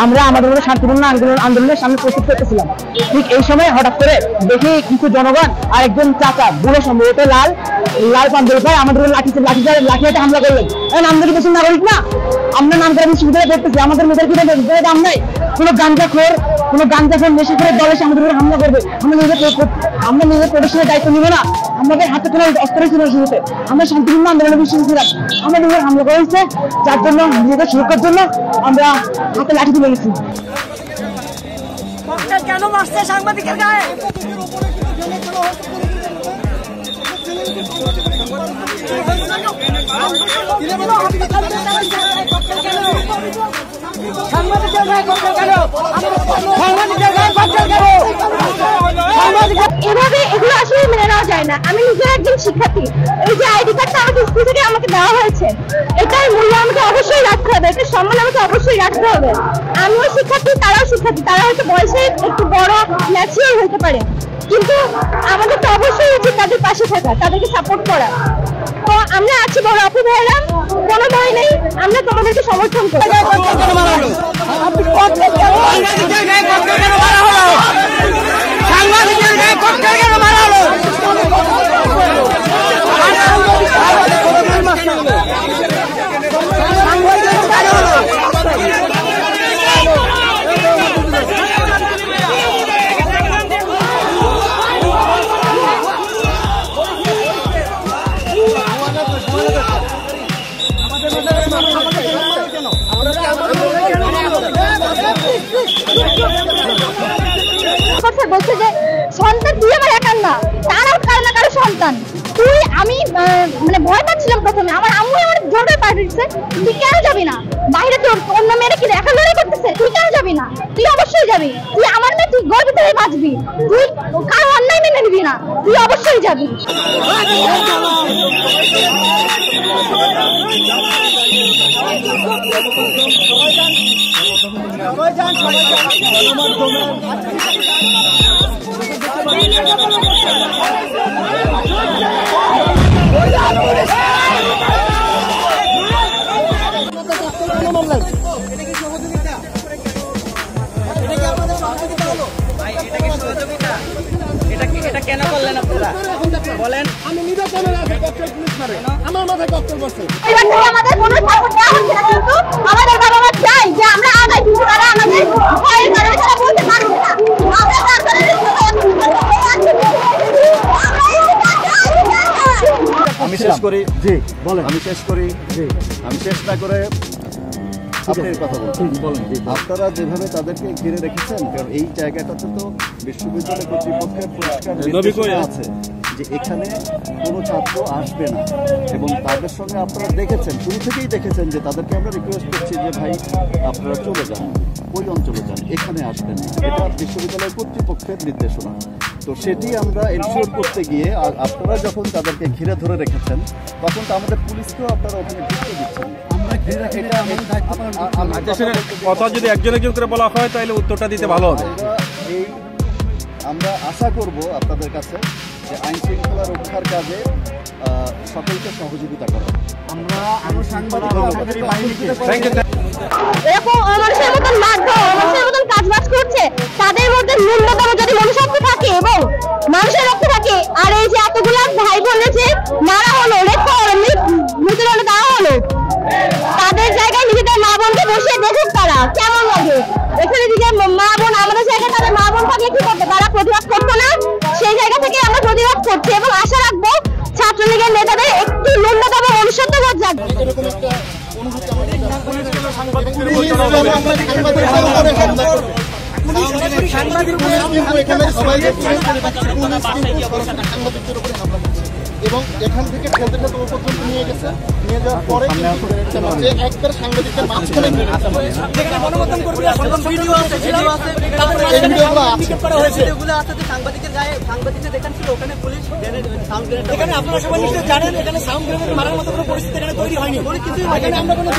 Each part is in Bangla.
আমরা আমাদের শান্তিপূর্ণ আন্দোলনের সামনে প্রস্তুত করতেছিলাম। ঠিক এই সময় হঠাৎ করে দেখি কিছু জনগণ আর একজন চাচা বুড়ো সম্ভবত লাল পাঞ্জাবি ভাই আমাদের লাঠিতে হামলা করলেন। আমাদের কিছু নাগরিক না, আমরা নাম করে সুবিধা করতেছি, আমাদের মেয়েদের কি দাম নাই? কোনো গাঞ্জাখোর নেশাখোরের দল এসে আমাদের উপরে হামলা করবে, আমরা নিজেদের প্রোটেকশনের দায়িত্ব নিব না? আমাদের হাতে কোনো অস্ত্র ছিল শুরুতে, আমরা শান্তিপূর্ণ আন্দোলনে বিশ্বাস ছিলাম। আমাদের উপরে হামলা করা হয়েছে, যার জন্য নিজেদের সুরক্ষার জন্য আমরা হাতে লাঠি তুলে গেছি। কেন মারছে সাংবাদিকের গায়ে? এভাবে এগুলো আসলে মেনে নেওয়া যায় না। আমি নিজে একজন শিক্ষার্থী, এই যে আইডি কার্ডটা আমাকে স্কুল থেকে আমাকে দেওয়া হয়েছে, এটার মূল্য আমাকে অবশ্যই রাখতে হবে, এটার সম্মান আমাকে অবশ্যই রাখতে হবে। আমিও শিক্ষার্থী, তারাও শিক্ষার্থী, তারা হয়তো বয়সে একটু বড় ম্যাচিওর হতে পারে, কিন্তু আমাদের তো অবশ্যই উচিত তাদের পাশে থাকা, তাদেরকে সাপোর্ট করা। তো আমরা আছি বড় আপু ভাইয়েরা, কোনো ভয় নেই, আমরা তোমাদেরকে সমর্থন করি। বলছে যে সন্তান তুই আমার একার না, তারাও কারো না কারো সন্তান। তুই আমি মানে ভয় পাচ্ছিলাম প্রথমে, আমার আম্মু আমার জোর করে পাঠিয়েছে, তুই কেন যাবি না বাইরে? তোর অন্য মেয়েরা কি একা লড়াই করতেছে, তুই কেন যাবি না? তুই অবশ্যই যাবি, তুই আমার মেয়ে, তুই গর্বে ধরে বাঁচবি, তুই কারো অন্যায় মেনে নিবি না, তুই অবশ্যই যাবি। এটা কেন করলেন আপনারা বলেন? আমি নির্বাচনের আগে পুলিশ মারে, আমার মাথায় ককটেল বসে। আমাদের কোনো সাপোর্ট দেওয়া হচ্ছে না, কিন্তু আমাদের বাবা মা চাই যে আমরা আগাই, কিন্তু তারা আমাদের ভয়ের কারণে তারা বলতে পারছে না। আমি শেষ করি জি বলেন। আমি শেষ না করে আপনার কথা বলেন। আপনারা যেভাবে তাদেরকে ঘিরে রেখেছেন, কারণ এই জায়গাটাতে তো বিশ্ববিদ্যালয় কর্তৃপক্ষের পরিষ্কার নির্দেশনা আছে যে এখানে কোনো ছাত্র আসবে না, এবং তাদের সঙ্গে আপনারা দেখেছেন, শুরু থেকেই দেখেছেন যে তাদেরকে আমরা রিকোয়েস্ট করছি যে ভাই আপনারা চলে যান, ওই অঞ্চলে যান, এখানে আসবেন না। এটা বিশ্ববিদ্যালয় কর্তৃপক্ষের নির্দেশনা। তো সেটি আমরা এনশিওর করতে গিয়ে আপনারা যখন তাদেরকে ঘিরে ধরে রেখেছেন, তখন তো আমাদের পুলিশকেও আপনারা ওখানে ঢুকতে দিচ্ছেন। কথা যদি একজন করে বলা হয় তাহলে উত্তরটা দিতে ভালো হবে। আমরা আশা করব আপনাদের কাছে যে আইন শৃঙ্খলা রক্ষার কাজে সকলকে সহযোগিতা করা। আমরা আরো সাংবাদিক এরকম মানুষের মতন মাধ্যম, মানুষের মতন কাজবাজ করছে, তাদের মধ্যে ন্যূনতম যদি মনুষ্যত্ব থাকে এবং মানুষের রক্ত থাকে, আর এই যে এতগুলা ভাই বোনের যে মারা হলো, রেপ হলো, মৃত্যুদণ্ড দেওয়া হলো, তাদের জায়গায় নিজেদের মা বোনকে বসে দেখুক তারা কেমন লাগে। এখানে দিকে মা বোন, আমাদের জায়গায় তাদের মা বোন থাকলে কি করতো? তারা প্রতিবাদ করতো না, সেই জায়গা থেকে আমরা প্রতিবাদ করছি এবং আশা রাখবো ছাত্রলীগের নেতাদের একটু ন্যূনতম মনুষ্যত্ববোধ জাগবে। সাংবাদিক এবং এখান থেকে ঠেলতে ঠেলতে ও পর্যন্ত নিয়ে গেছে, নিয়ে যাওয়ার পরে যে একবার সাংবাদিকদের মাঝখানে এই ভিডিওগুলো আছে, সাংবাদিকের গায়ে সাংবাদিকদের দেখাচ্ছিল ওখানে পুলিশ এখানে আপনারা সবাই নিশ্চয়ই জানেন এখানে সাউন্ড গ্রেনেড মারার মতো কোনো পরিস্থিতি এখানে তৈরি হয়নি। এখানে আমরা কোনো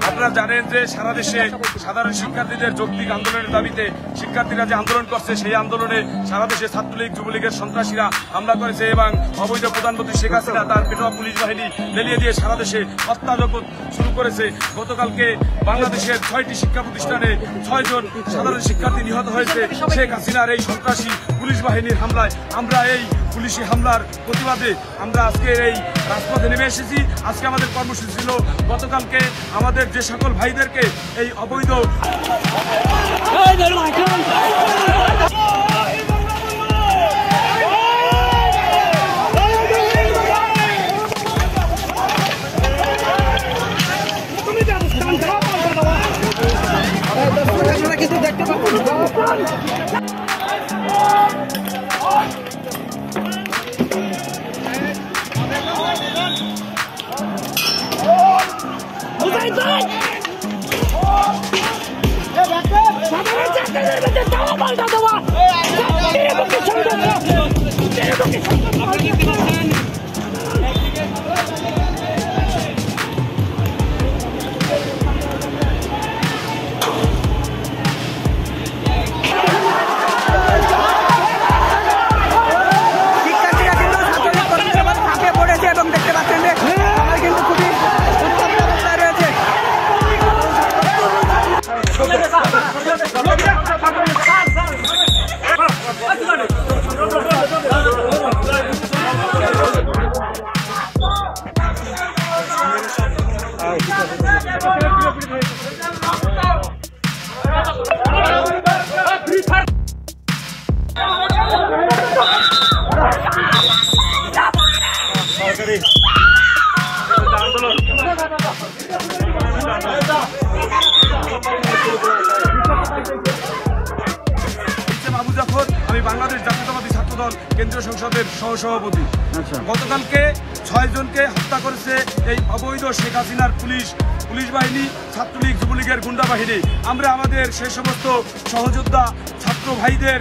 আপনারা জানেন যে সারা দেশে সাধারণ শিক্ষার্থীদের যৌক্তিক আন্দোলনের দাবিতে শিক্ষার্থীরা যে আন্দোলন করছে সেই আন্দোলনে সারা দেশে ছাত্রলীগ যুবলীগের সন্ত্রাসীরা হামলা করেছে এবং অবৈধ প্রধানমন্ত্রী শেখ হাসিনা তার পেটোয়া পুলিশ বাহিনী লেলিয়ে দিয়ে সারা দেশে হত্যাযজ্ঞ শুরু করেছে। গতকালকে বাংলাদেশের 6টি শিক্ষা প্রতিষ্ঠানে 6 জন সাধারণ শিক্ষার্থী নিহত হয়েছে শেখ হাসিনার এই সন্ত্রাসী পুলিশ বাহিনীর হামলায়। আমরা এই পুলিশি হামলার প্রতিবাদে আমরা আজকে এই রাজপথে নেমে এসেছি। আজকে আমাদের কর্মসূচি ছিল গতকালকে আমাদের যে সকল ভাইদেরকে এই অবৈধ কিছু দেখতে পাবো এবং দেখতে পাচ্ছেন যে আমার কিন্তু খুবই উত্তপ্ত অবস্থায় রয়েছে। আমি বাংলাদেশ জাতীয়তাবাদী ছাত্রদল কেন্দ্রীয় সংসদের সহসভাপতি। গতকালকে 6 জনকে হত্যা করেছে এই অবৈধ শেখ হাসিনার পুলিশ বাহিনী, ছাত্রলীগ যুবলীগের গুন্ডা বাহিনী। আমরা আমাদের সেই সমস্ত সহযোদ্ধা ছাত্র ভাইদের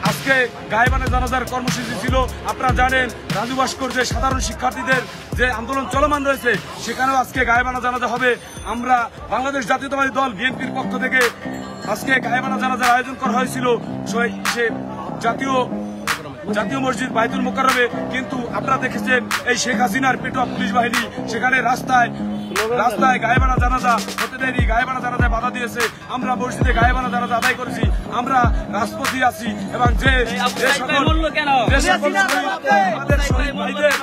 আজকে গায়েবানা জানাজার কর্মসূচি ছিল। আপনারা জানেন রাজু ভাস্কর্যে সাধারণ শিক্ষার্থীদের যে আন্দোলন চলমান রয়েছে সেখানেও আজকে গায়েবানা জানাজা হবে। আমরা বাংলাদেশ জাতীয়তাবাদী দল বিএনপির পক্ষ থেকে আজকে গায়েবানা জানাজার আয়োজন করা হয়েছিল সে জাতীয় মসজিদ বাইতুল মোকাররমে। কিন্তু আপনারা দেখেছেন এই শেখ হাসিনার পেটোয়া পুলিশ বাহিনী সেখানে রাস্তায় গায়েবানা জানাজা হতে দেয়নি, গায়েবানা জানাজায় বাধা দিয়েছে। আমরা মসজিদে গায়েবানা জানাজা আদায় করেছি, আমরা রাজপথে আছি এবং যে সকল শহীদ ভাইদের